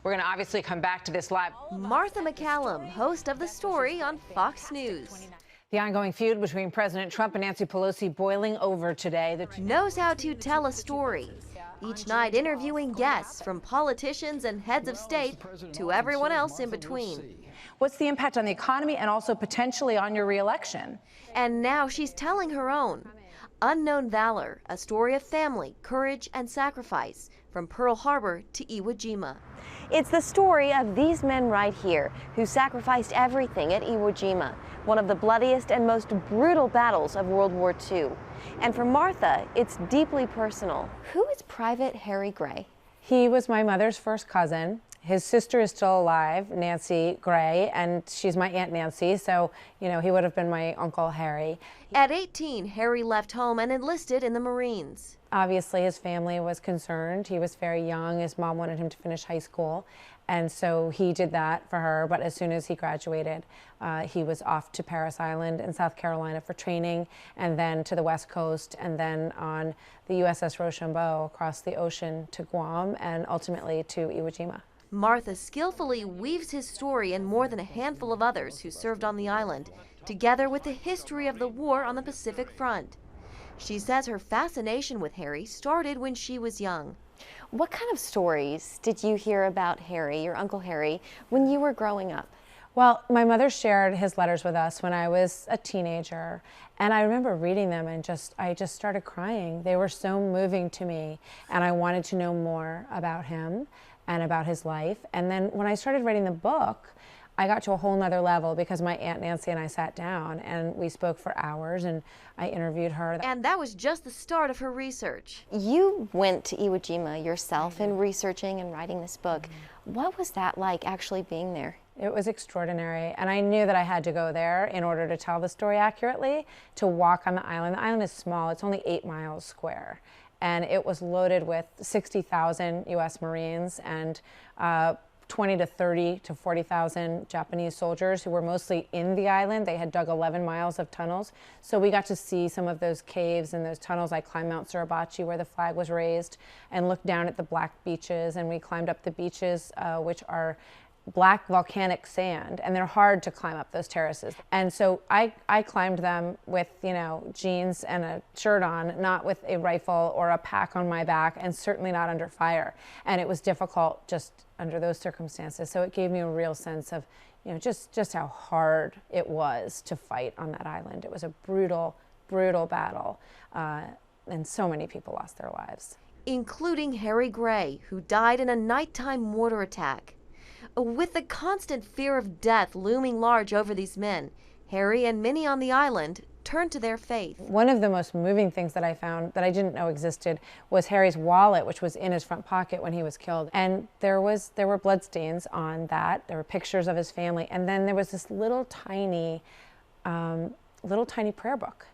We're going to obviously come back to this live. Martha McCallum, host of The Story on Fox News. The ongoing feud between President Trump and Nancy Pelosi boiling over today. Knows how to tell a story. Each night interviewing guests from politicians and heads of state to everyone else in between. What's the impact on the economy and also potentially on your reelection? And now she's telling her own. Unknown Valor, a story of family, courage, and sacrifice from Pearl Harbor to Iwo Jima. It's the story of these men right here who sacrificed everything at Iwo Jima, one of the bloodiest and most brutal battles of World War II. And for Martha, it's deeply personal. Who is Private Harry Gray? He was my mother's first cousin. His sister is still alive, Nancy Gray, and she's my Aunt Nancy, so, you know, he would have been my Uncle Harry. At 18, Harry left home and enlisted in the Marines. Obviously, his family was concerned. He was very young. His mom wanted him to finish high school, and so he did that for her. But as soon as he graduated, he was off to Parris Island in South Carolina for training, and then to the West Coast, and then on the USS Rochambeau across the ocean to Guam, and ultimately to Iwo Jima. Martha skillfully weaves his story and more than a handful of others who served on the island, together with the history of the war on the Pacific Front. She says her fascination with Harry started when she was young. What kind of stories did you hear about Harry, your Uncle Harry, when you were growing up? Well, my mother shared his letters with us when I was a teenager, and I remember reading them and I just started crying. They were so moving to me, and I wanted to know more about him and about his life. And then when I started writing the book, I got to a whole nother level because my Aunt Nancy and I sat down and we spoke for hours and I interviewed her. And that was just the start of her research. You went to Iwo Jima yourself in researching and writing this book. What was that like, actually being there? It was extraordinary, and I knew that I had to go there in order to tell the story accurately, to walk on the island. The island is small, it's only 8 miles square, and it was loaded with 60,000 US Marines and 20 to 30 to 40,000 Japanese soldiers who were mostly in the island. They had dug 11 miles of tunnels. So we got to see some of those caves and those tunnels. I climbed Mount Suribachi where the flag was raised and looked down at the black beaches, and we climbed up the beaches which are black volcanic sand, and they're hard to climb up those terraces. And so I climbed them with, you know, jeans and a shirt on, not with a rifle or a pack on my back, and certainly not under fire. And it was difficult just under those circumstances. So it gave me a real sense of, you know, just how hard it was to fight on that island. It was a brutal, brutal battle, and so many people lost their lives. Including Harry Gray, who died in a nighttime mortar attack. With the constant fear of death looming large over these men, Harry and many on the island turned to their faith. One of the most moving things that I found that I didn't know existed was Harry's wallet, which was in his front pocket when he was killed. And there were bloodstains on that. There were pictures of his family. And then there was this little tiny prayer book.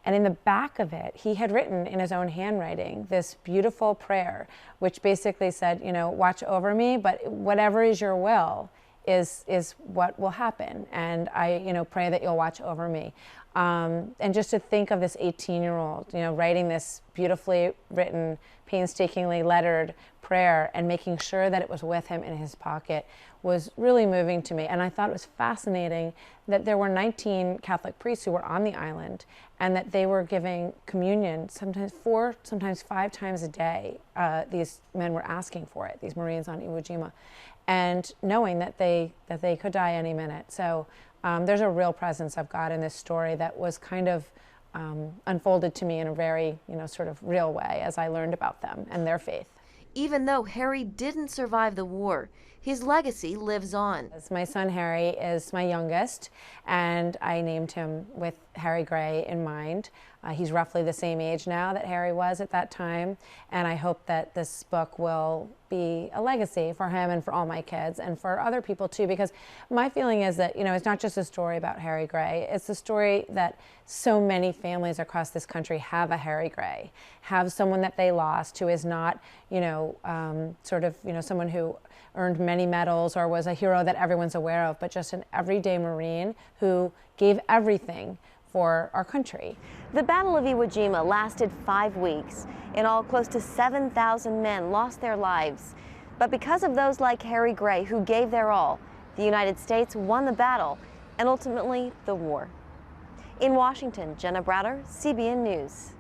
And in the back of it, he had written in his own handwriting this beautiful prayer, which basically said, you know, watch over me, but whatever is your will is what will happen. And I, you know, pray that you'll watch over me. And just to think of this 18-year-old, you know, writing this beautifully written, painstakingly lettered prayer and making sure that it was with him in his pocket was really moving to me. And I thought it was fascinating that there were 19 Catholic priests who were on the island and that they were giving communion sometimes 4, sometimes 5 times a day. These men were asking for it, these Marines on Iwo Jima, and knowing that they could die any minute. So there's a real presence of God in this story that was kind of unfolded to me in a very, you know, sort of real way as I learned about them and their faith. Even though Harry didn't survive the war, his legacy lives on. My son Harry is my youngest, and I named him with Harry Gray in mind. He's roughly the same age now that Harry was at that time, and I hope that this book will be a legacy for him and for all my kids and for other people too, because my feeling is that, you know, it's not just a story about Harry Gray, it's a story that so many families across this country have a Harry Gray, have someone that they lost who is not, you know, sort of, you know, someone who earned many medals or was a hero that everyone's aware of, but just an everyday Marine who gave everything for our country. The Battle of Iwo Jima lasted 5 weeks. In all, close to 7,000 men lost their lives. But because of those like Harry Gray who gave their all, the United States won the battle and ultimately the war. In Washington, Jenna Browder, CBN News.